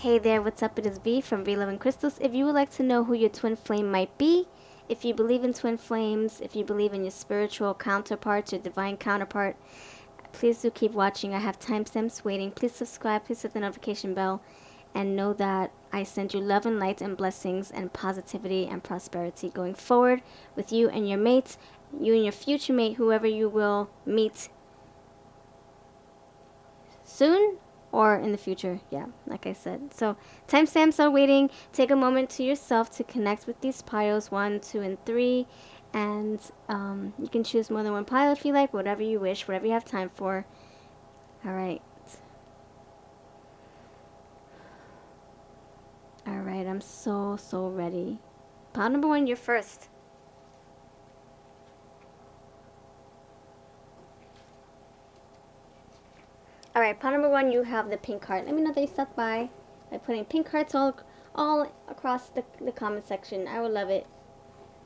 Hey there, what's up? It is V from vloveandcrystals. If you would like to know who your twin flame might be, if you believe in twin flames, if you believe in your spiritual counterparts, your divine counterpart, please do keep watching. I have timestamps waiting. Please subscribe, please hit the notification bell, and know that I send you love and light and blessings and positivity and prosperity going forward with you and your mates, you and your future mate, whoever you will meet soon or in the future. Yeah, like I said. So timestamps are waiting. Take a moment to yourself to connect with these piles 1, 2, and 3. And you can choose more than one pile if you like, whatever you wish, whatever you have time for. All right. All right, I'm so ready. Pile number 1, you're first. All right, pile number 1, you have the pink heart. Let me know that you stopped by putting pink hearts all across the comment section. I would love it.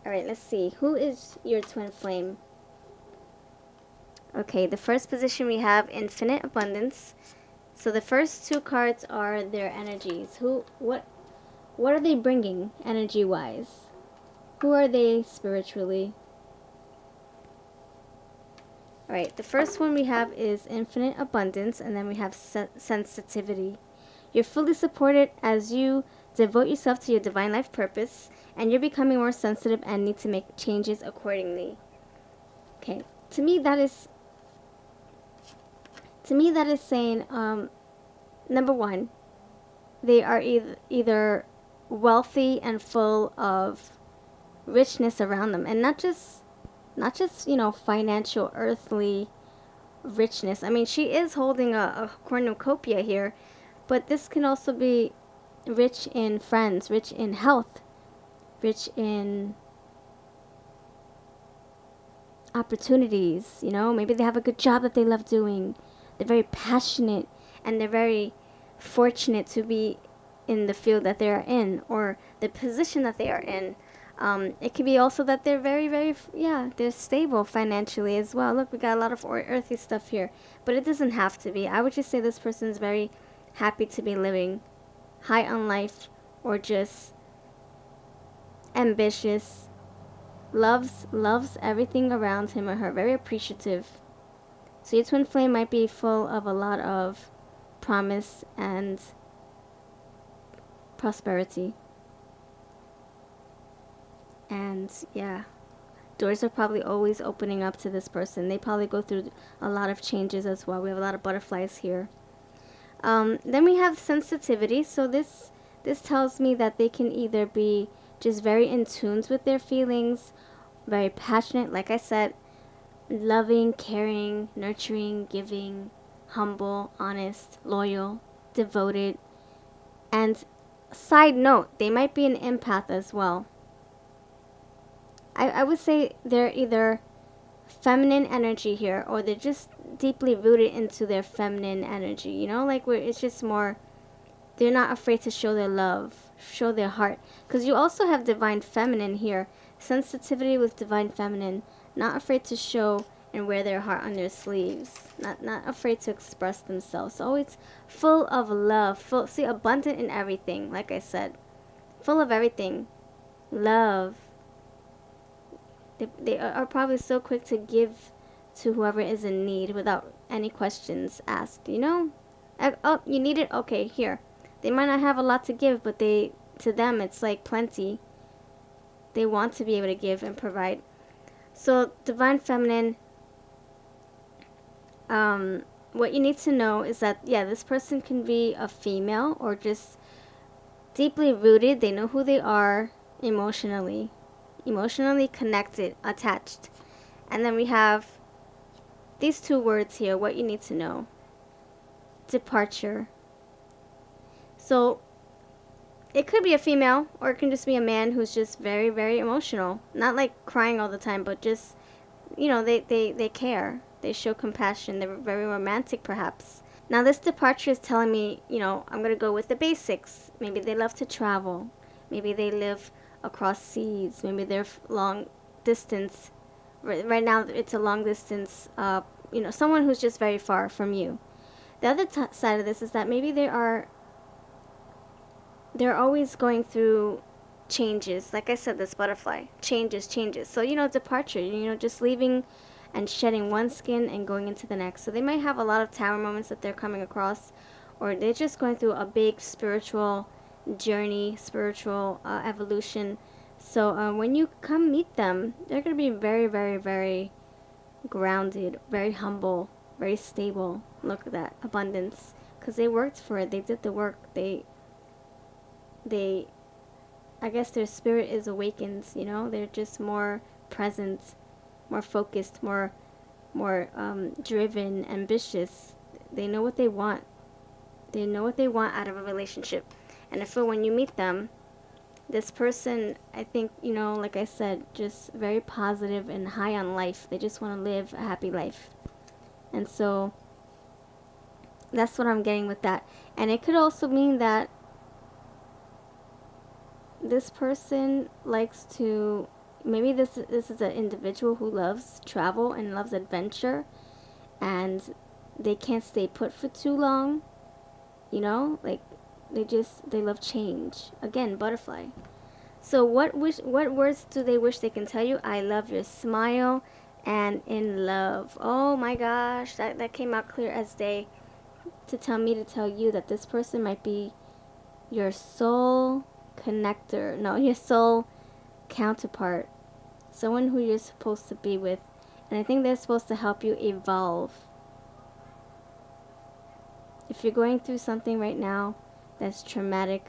All right, let's see. Who is your twin flame? Okay, the first position we have infinite abundance. So the first 2 cards are their energies. What are they bringing energy-wise? Who are they spiritually? All right, the first one we have is infinite abundance, and then we have sensitivity. You're fully supported as you devote yourself to your divine life purpose, and you're becoming more sensitive and need to make changes accordingly. Okay, to me that is saying, number 1, they are either wealthy and full of richness around them, and not just financial, earthly richness. I mean, she is holding a cornucopia here, but this can also be rich in friends, rich in health, rich in opportunities. Maybe they have a good job that they love doing. They're very passionate, and they're very fortunate to be in the field that they are in, or the position that they are in. It could be also that they're they're stable financially as well. Look, we got a lot of earthy stuff here, but it doesn't have to be. I would just say this person's very happy to be living high on life, or just ambitious, loves everything around him or her, very appreciative. So your twin flame might be full of a lot of promise and prosperity. And yeah, doors are probably always opening up to this person. They probably go through a lot of changes as well. We have a lot of butterflies here. Then we have sensitivity. So this tells me that they can either be just very in tune with their feelings, very passionate, like I said, loving, caring, nurturing, giving, humble, honest, loyal, devoted. And side note, they might be an empath as well. I would say they're either feminine energy here, or they're just deeply rooted into their feminine energy, like where it's just more, they're not afraid to show their love, show their heart. Because you also have divine feminine here, sensitivity with divine feminine, not afraid to show and wear their heart on their sleeves, not afraid to express themselves. Always full of love, abundant in everything, like I said, full of everything, love. They are probably so quick to give to whoever is in need without any questions asked. Oh, you need it? Okay, here. They might not have a lot to give, but to them it's like plenty. They want to be able to give and provide. So divine feminine, what you need to know is that, yeah, this person can be a female or just deeply rooted. They know who they are emotionally connected, attached. And then we have these 2 words here, what you need to know. Departure. So it could be a female, or it can just be a man who's just very, very emotional. Not like crying all the time, but just, they care. They show compassion. They're very romantic, perhaps. Now this departure is telling me, I'm going to go with the basics. Maybe they love to travel. Maybe they live across seas. Maybe they're long distance. Right now it's a long distance, someone who's just very far from you. The other side of this is that maybe they are they're always going through changes. Like I said, this butterfly, changes. So, departure, just leaving and shedding one skin and going into the next. So they might have a lot of tower moments that they're coming across, or they're just going through a big spiritual journey, spiritual evolution. So when you come meet them, they're going to be very, very, very grounded, very humble, very stable. Look at that abundance, because they worked for it. They did the work. They I guess their spirit is awakened, they're just more present, more focused, more driven, ambitious. They know what they want. They know what they want out of a relationship. And I feel when you meet them, this person, I think, like I said, just very positive and high on life. They just want to live a happy life. And so that's what I'm getting with that. And it could also mean that this person likes to, maybe this is an individual who loves travel and loves adventure, and they can't stay put for too long, like they love change. Again, butterfly. So what words do they wish they can tell you? I love your smile and in love. Oh my gosh, that came out clear as day to tell me to tell you that this person might be your soul connector. No, your soul counterpart. Someone who you're supposed to be with. And I think they're supposed to help you evolve. If you're going through something right now that's traumatic,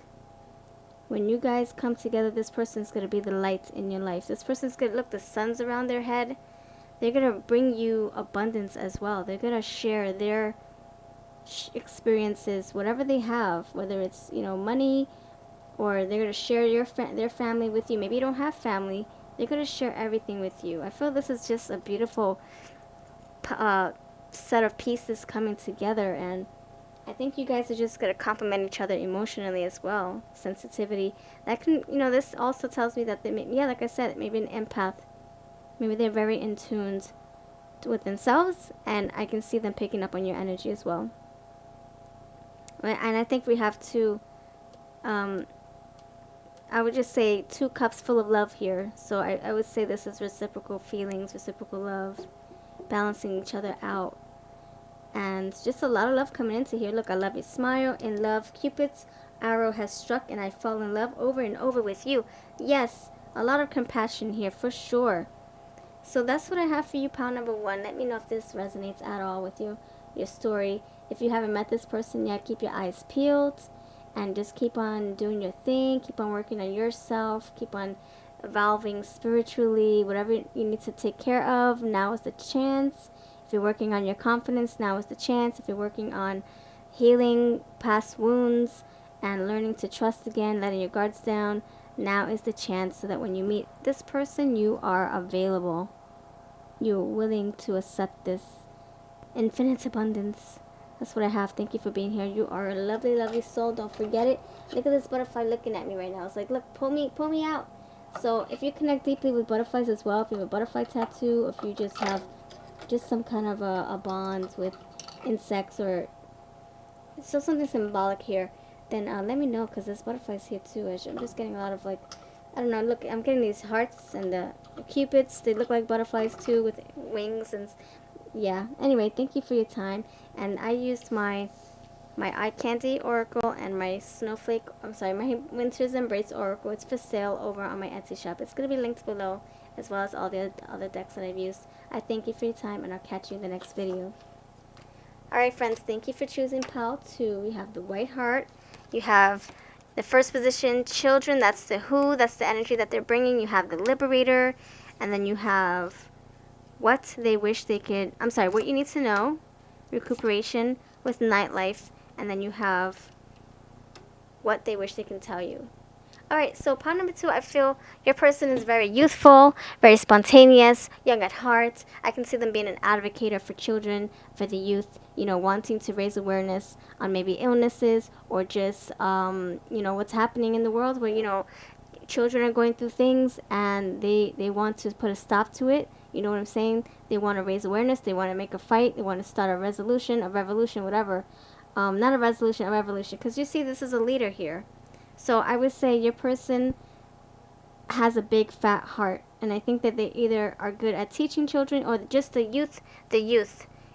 when you guys come together, this person's going to be the light in your life. This person's going to, look, the sun's around their head. They're going to bring you abundance as well. They're going to share their experiences, whatever they have, whether it's, money, or they're going to share their family with you. Maybe you don't have family. They're going to share everything with you. I feel this is just a beautiful set of pieces coming together, and I think you guys are just going to complement each other emotionally as well. Sensitivity. That can, this also tells me that they may, yeah, like I said, maybe an empath. Maybe they're very in tune with themselves, and I can see them picking up on your energy as well. And I think we have to, I would just say 2 cups full of love here. So I would say this is reciprocal feelings, reciprocal love, balancing each other out. And just a lot of love coming into here. Look, I love your smile. In love, Cupid's arrow has struck and I fall in love over and over with you. Yes, a lot of compassion here for sure. So that's what I have for you, pile number 1. Let me know if this resonates at all with you, your story. If you haven't met this person yet, keep your eyes peeled and just keep on doing your thing. Keep on working on yourself. Keep on evolving spiritually. Whatever you need to take care of, now is the chance. If you're working on your confidence, now is the chance. If you're working on healing past wounds and learning to trust again, letting your guards down, now is the chance, so that when you meet this person, you are available. You're willing to accept this infinite abundance. That's what I have. Thank you for being here. You are a lovely, lovely soul. Don't forget it. Look at this butterfly looking at me right now. It's like, look, pull me out. So if you connect deeply with butterflies as well, if you have a butterfly tattoo, if you just have just some kind of a bond with insects, or so something symbolic here, then let me know, because this butterfly's here too. I'm just getting a lot of, like, I don't know, look, I'm getting these hearts and the cupids. They look like butterflies too, with wings, and yeah. Anyway, thank you for your time. And I used my eye candy oracle and my my winter's embrace oracle. It's for sale over on my Etsy shop. It's going to be linked below, as well as all the other decks that I've used. I thank you for your time, and I'll catch you in the next video. Alright friends, thank you for choosing pile 2. We have the white heart. You have the first position, children. That's the who. That's the energy that they're bringing. You have the liberator. And then you have what they wish they could, what you need to know. Recuperation with nightlife. And then you have what they wish they can tell you. Alright, so pile number 2, I feel your person is very youthful, very spontaneous, young at heart. I can see them being an advocate for children, for the youth, wanting to raise awareness on maybe illnesses, or just, what's happening in the world where, children are going through things and they want to put a stop to it. You know what I'm saying? They want to raise awareness, they want to make a fight, they want to start a resolution, a revolution, whatever. Not a resolution, a revolution. Because you see, this is a leader here. So I would say your person has a big fat heart, and I think that they either are good at teaching children or just the youth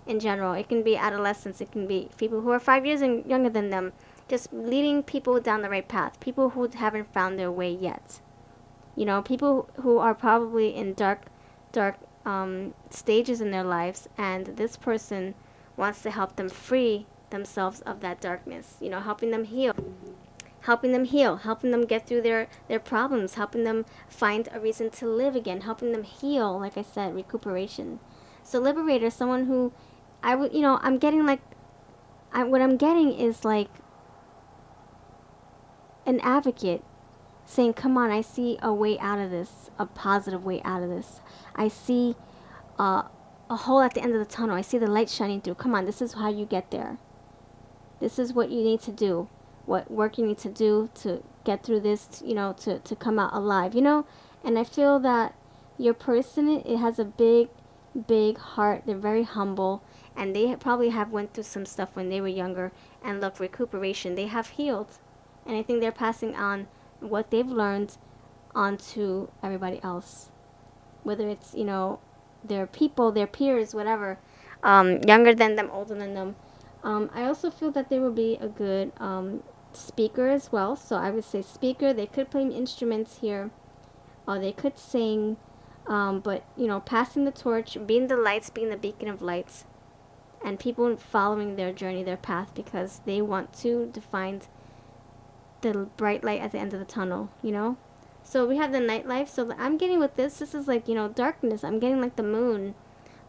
in general. It can be adolescents, it can be people who are 5 years and younger than them, just leading people down the right path, people who haven't found their way yet. You know, people who are probably in dark stages in their lives, and this person wants to help them free themselves of that darkness, you know, helping them get through their problems, helping them find a reason to live again, helping them heal, like I said, recuperation. So liberator, someone who I'm getting like, what I'm getting is like an advocate saying, come on, I see a way out of this, a positive way out of this. I see a hole at the end of the tunnel. I see the light shining through. Come on, this is how you get there. This is what you need to do, what work you need to do to get through this, you know, to come out alive, you know. And I feel that your person, it has a big heart. They're very humble, and they probably have went through some stuff when they were younger, and look, recuperation, they have healed. And I think they're passing on what they've learned onto everybody else, whether it's, you know, their people, their peers, whatever, younger than them, older than them. I also feel that they will be a good speaker as well. So I would say speaker. They could play instruments here, or they could sing. But, you know, passing the torch, being the lights, being the beacon of lights, and people following their journey, their path, because they want to find the bright light at the end of the tunnel, you know? So we have the nightlife. So I'm getting with this is like, you know, darkness. I'm getting like the moon,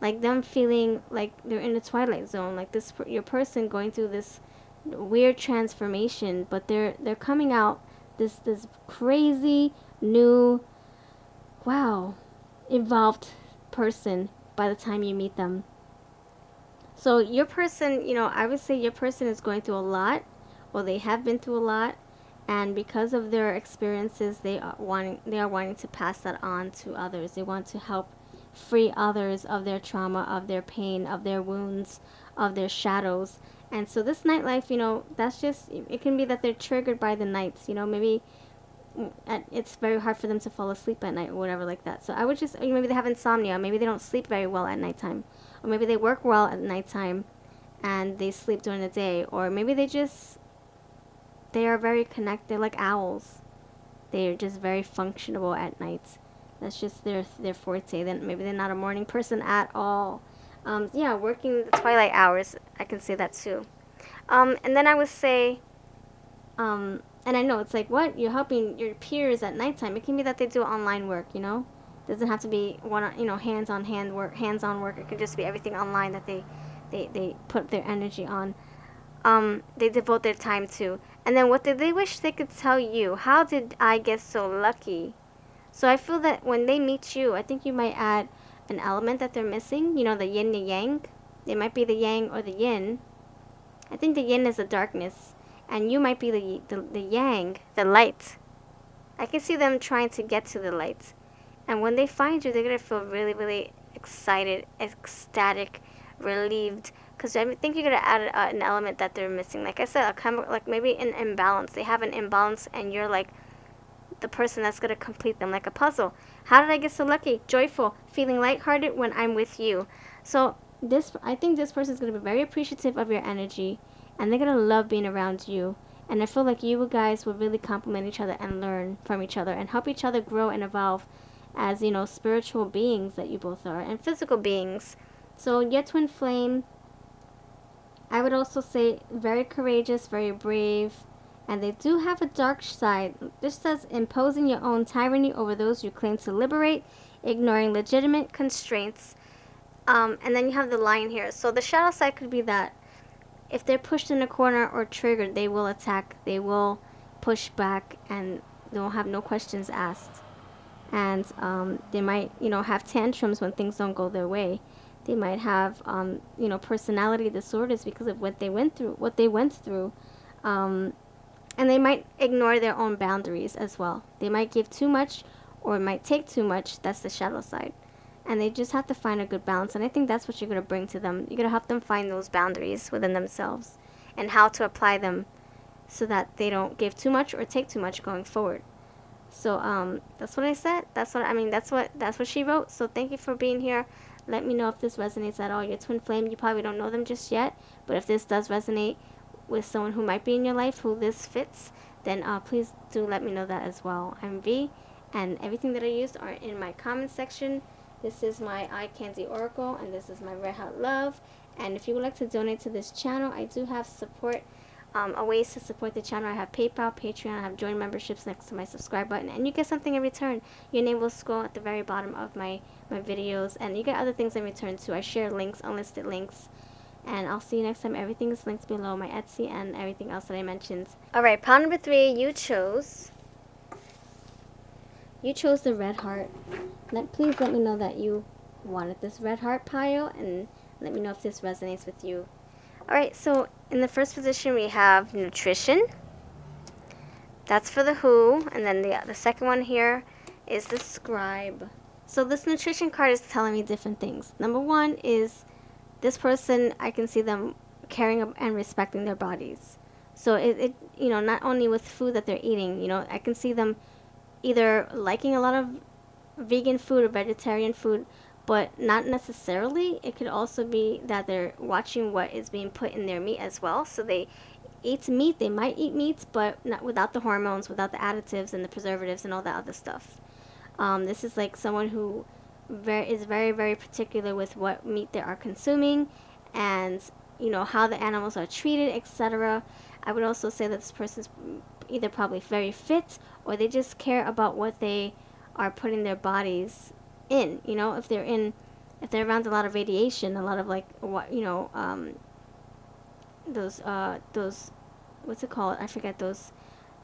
like them feeling like they're in a twilight zone, like this your person going through this weird transformation, but they're coming out this crazy new, wow, evolved person by the time you meet them. So your person, you know, I would say your person is going through a lot, or they have been through a lot, and because of their experiences, they are wanting to pass that on to others. They want to help free others of their trauma, of their pain, of their wounds, of their shadows. And so this nightlife, you know, that's just, it can be that they're triggered by the nights, you know, maybe it's very hard for them to fall asleep at night or whatever like that. So I would just, maybe they have insomnia, maybe they don't sleep very well at nighttime, or maybe they work well at nighttime and they sleep during the day, or maybe they are very connected. They're like owls. They are just very functionable at night. That's just their forte. Then maybe they're not a morning person at all. Yeah, working the twilight hours, I can say that too. And then I would say, and I know it's like, what, you're helping your peers at nighttime. It can be that they do online work, you know. It doesn't have to be hands-on work. It could just be everything online that they put their energy on. They devote their time to. And then what did they wish they could tell you? How did I get so lucky? So I feel that when they meet you, I think you might add an element that they're missing. You know, the yin and the yang. It might be the yang or the yin. I think the yin is the darkness, and you might be the yang, the light. I can see them trying to get to the light. And when they find you, they're going to feel really, really excited, ecstatic, relieved. Because I think you're going to add an element that they're missing. Like I said, like maybe an imbalance. They have an imbalance, and you're like the person that's going to complete them, like a puzzle. How did I get so lucky? Joyful, feeling lighthearted when I'm with you. So I think this person is going to be very appreciative of your energy, and they're going to love being around you. And I feel like you guys will really complement each other and learn from each other and help each other grow and evolve as, you know, spiritual beings that you both are, and physical beings. So your twin flame, I would also say very courageous, very brave, and they do have a dark side. This says imposing your own tyranny over those you claim to liberate, ignoring legitimate constraints. And then you have the lion here. So the shadow side could be that if they're pushed in a corner or triggered, they will attack, they will push back, and they will have no questions asked. And they might, you know, have tantrums when things don't go their way. They might have, you know, personality disorders because of what they went through. And they might ignore their own boundaries as well. They might give too much or might take too much. That's the shadow side. And they just have to find a good balance. And I think that's what you're going to bring to them. You're going to help them find those boundaries within themselves and how to apply them so that they don't give too much or take too much going forward. So that's what I said. That's what I mean. That's what she wrote. So thank you for being here. Let me know if this resonates at all. Your twin flame, you probably don't know them just yet, but if this does resonate with someone who might be in your life who this fits, then please do let me know that as well. I'm V, and everything that I used are in my comment section. This is my eye candy oracle, and this is my red hot love. And if you would like to donate to this channel, I do have support. Ways to support the channel. I have PayPal, Patreon, I have join memberships next to my subscribe button, and you get something in return. Your name will scroll at the very bottom of my videos, and you get other things in return too. I share links, unlisted links, and I'll see you next time. Everything is linked below, my Etsy and everything else that I mentioned. Alright, pile number 3, you chose the red heart. Please let me know that you wanted this red heart pile, and let me know if this resonates with you. Alright, so in the first position we have nutrition. That's for the who. And then the second one here is the scribe. So this nutrition card is telling me different things. Number one is this person, I can see them caring and respecting their bodies. So it not only with food that they're eating, I can see them either liking a lot of vegan food or vegetarian food, but not necessarily. It could also be that they're watching what is being put in their meat as well. So they eat meat. They might eat meats, but not without the hormones, without the additives and the preservatives and all that other stuff. This is like someone who is very, very particular with what meat they are consuming, and how the animals are treated, etc. I would also say that this person's either probably very fit, or they just care about what they are putting their bodies in. If they're around a lot of radiation, a lot of those what's it called? I forget, those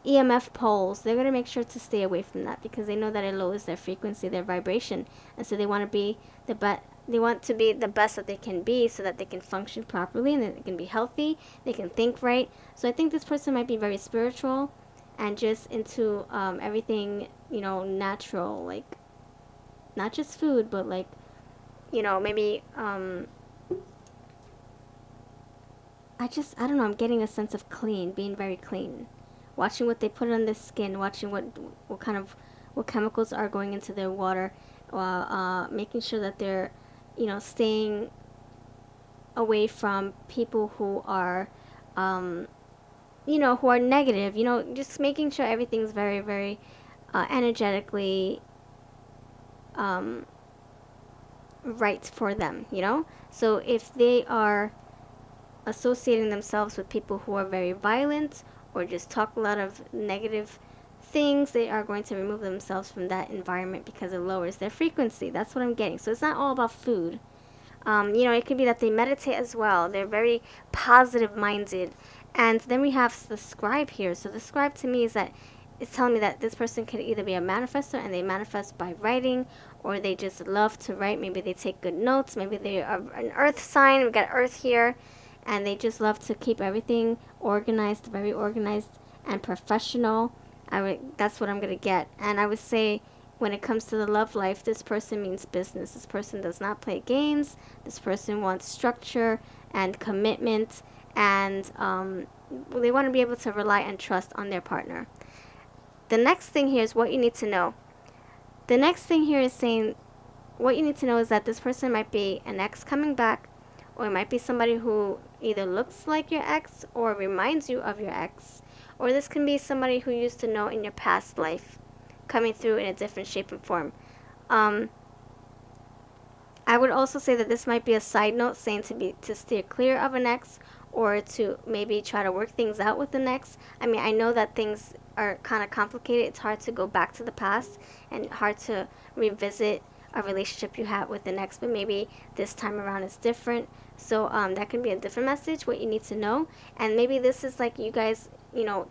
EMF poles. They're going to make sure to stay away from that, because they know that it lowers their frequency, their vibration, and so they want to be the best that they can be, so that they can function properly and that they can be healthy, they can think right. So I think this person might be very spiritual and just into everything natural, like not just food, but like maybe I don't know, I'm getting a sense of clean, being very clean, watching what they put on their skin, watching what chemicals are going into their water, making sure that they're staying away from people who are who are negative, just making sure everything's very, very energetically right for them, So if they are associating themselves with people who are very violent or just talk a lot of negative things, they are going to remove themselves from that environment because it lowers their frequency. That's what I'm getting. So it's not all about food. It could be that they meditate as well. They're very positive minded. And then we have the scribe here. So the scribe to me is that it's telling me that this person could either be a manifestor and they manifest by writing, or they just love to write. Maybe they take good notes. Maybe they are an earth sign. We got earth here. And they just love to keep everything organized, very organized and professional. That's what I'm going to get. And I would say when it comes to the love life, this person means business. This person does not play games. This person wants structure and commitment, and they want to be able to rely and trust on their partner. The next thing here is what you need to know. The next thing here is saying what you need to know is that this person might be an ex coming back, or it might be somebody who either looks like your ex or reminds you of your ex, or this can be somebody who you used to know in your past life coming through in a different shape and form. I would also say that this might be a side note saying to steer clear of an ex, or to maybe try to work things out with an ex. I mean, I know that things are kind of complicated. It's hard to go back to the past and hard to revisit a relationship you had with an ex, but maybe this time around it's different. So that can be a different message, what you need to know. And maybe this is like you guys,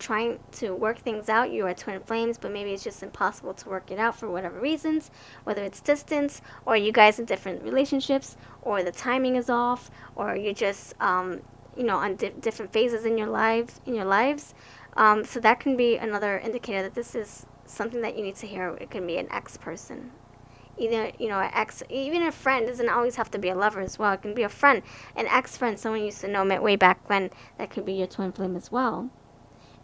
trying to work things out. You are twin flames, but maybe it's just impossible to work it out for whatever reasons, whether it's distance, or you guys in different relationships, or the timing is off, or you're just on different phases in your lives. So that can be another indicator that this is something that you need to hear. It can be an ex person. Either, an ex, even a friend doesn't always have to be a lover as well. It can be a friend, an ex-friend, someone you used to know way back when. That could be your twin flame as well.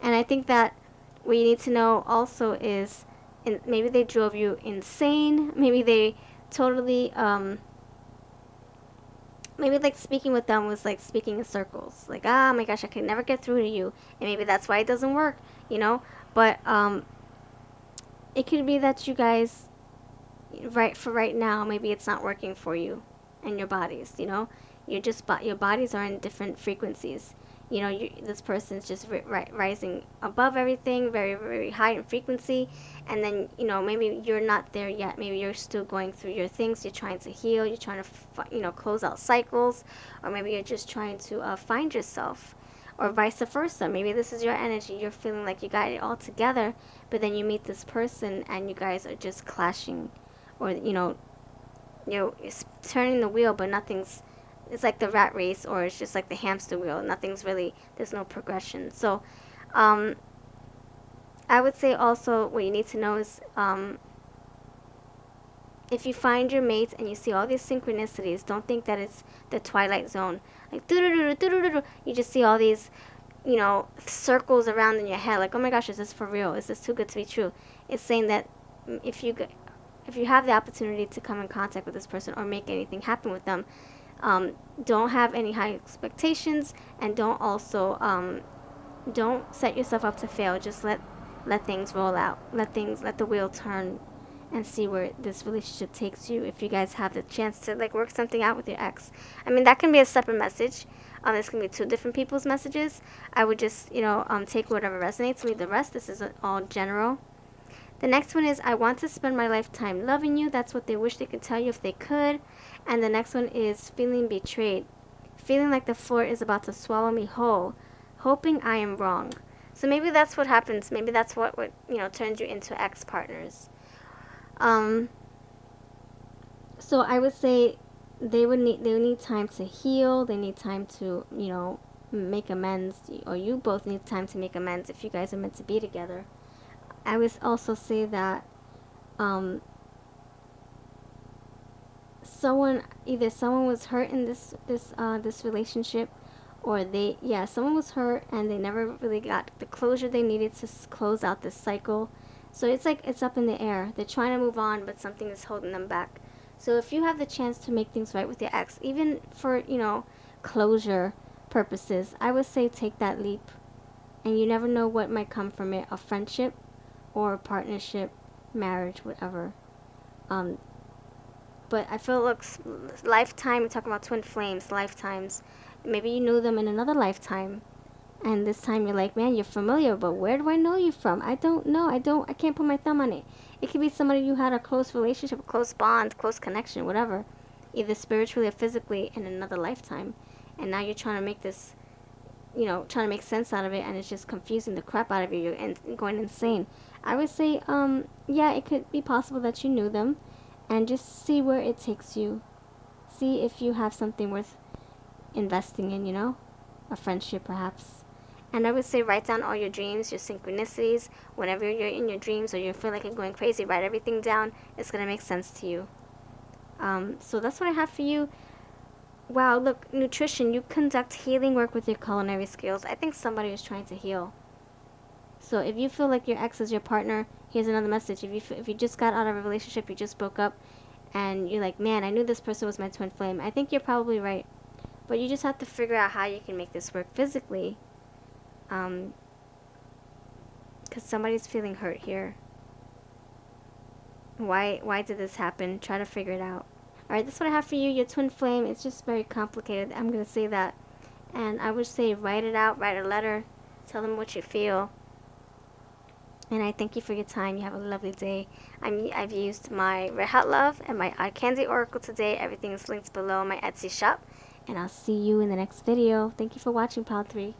And I think that what you need to know also is, maybe they drove you insane. Maybe they totally, maybe like speaking with them was like speaking in circles. Like, ah, my gosh, I can never get through to you. And maybe that's why it doesn't work, you know? But it could be that you guys, right now, maybe it's not working for you and your bodies, you know? You're just, your bodies are in different frequencies. You know, this person's just rising above everything, very, very high in frequency. And then, you know, maybe you're not there yet. Maybe you're still going through your things. You're trying to heal. You're trying to, close out cycles. Or maybe you're just trying to find yourself. Or vice versa. Maybe this is your energy. You're feeling like you got it all together. But then you meet this person and you guys are just clashing. Or, it's turning the wheel, but nothing's, it's like the rat race, or it's just like the hamster wheel. Nothing's really, there's no progression. So I would say also what you need to know is, if you find your mate and you see all these synchronicities, don't think that it's the Twilight Zone. Like, you just see all these, circles around in your head. Like, oh my gosh, is this for real? Is this too good to be true? It's saying that if you have the opportunity to come in contact with this person or make anything happen with them, don't have any high expectations, and don't set yourself up to fail. Just let things roll out. Let the wheel turn, and see where this relationship takes you. If you guys have the chance to like work something out with your ex, I mean, that can be a separate message. This can be two different people's messages. I would just take whatever resonates, leave the rest. This is all general. The next one is, I want to spend my lifetime loving you. That's what they wish they could tell you if they could. And the next one is feeling betrayed. Feeling like the floor is about to swallow me whole. Hoping I am wrong. So maybe that's what happens. Maybe that's what turns you into ex-partners. So I would say they would need time to heal. They need time to, make amends. Or you both need time to make amends if you guys are meant to be together. I would also say that someone was hurt in this relationship, or someone was hurt and they never really got the closure they needed to close out this cycle. So it's like it's up in the air. They're trying to move on, but something is holding them back. So if you have the chance to make things right with your ex, even for closure purposes, I would say take that leap. And you never know what might come from it, a friendship or a partnership, marriage, whatever. But I feel lifetime, we're talking about twin flames, lifetimes. Maybe you knew them in another lifetime. And this time you're like, man, you're familiar, but where do I know you from? I don't know. I can't put my thumb on it. It could be somebody you had a close relationship, a close bond, close connection, whatever. Either spiritually or physically in another lifetime. And now you're trying to make this, trying to make sense out of it, and it's just confusing the crap out of you and going insane. I would say, it could be possible that you knew them, and just see where it takes you. See if you have something worth investing in, a friendship perhaps. And I would say write down all your dreams, your synchronicities. Whenever you're in your dreams or you feel like you're going crazy, write everything down. It's going to make sense to you. So that's what I have for you. Wow, look, nutrition. You conduct healing work with your culinary skills. I think somebody is trying to heal. So if you feel like your ex is your partner, here's another message. If you just got out of a relationship, you just broke up, and you're like, man, I knew this person was my twin flame, I think you're probably right. But you just have to figure out how you can make this work physically. Because somebody's feeling hurt here. Why did this happen? Try to figure it out. Alright, that's what I have for you. Your twin flame, it's just very complicated. I'm going to say that. And I would say write it out, write a letter, tell them what you feel. And I thank you for your time. You have a lovely day. I've used my Red Hot Love and my Eye Candy Oracle today. Everything is linked below my Etsy shop. And I'll see you in the next video. Thank you for watching, Pile 3.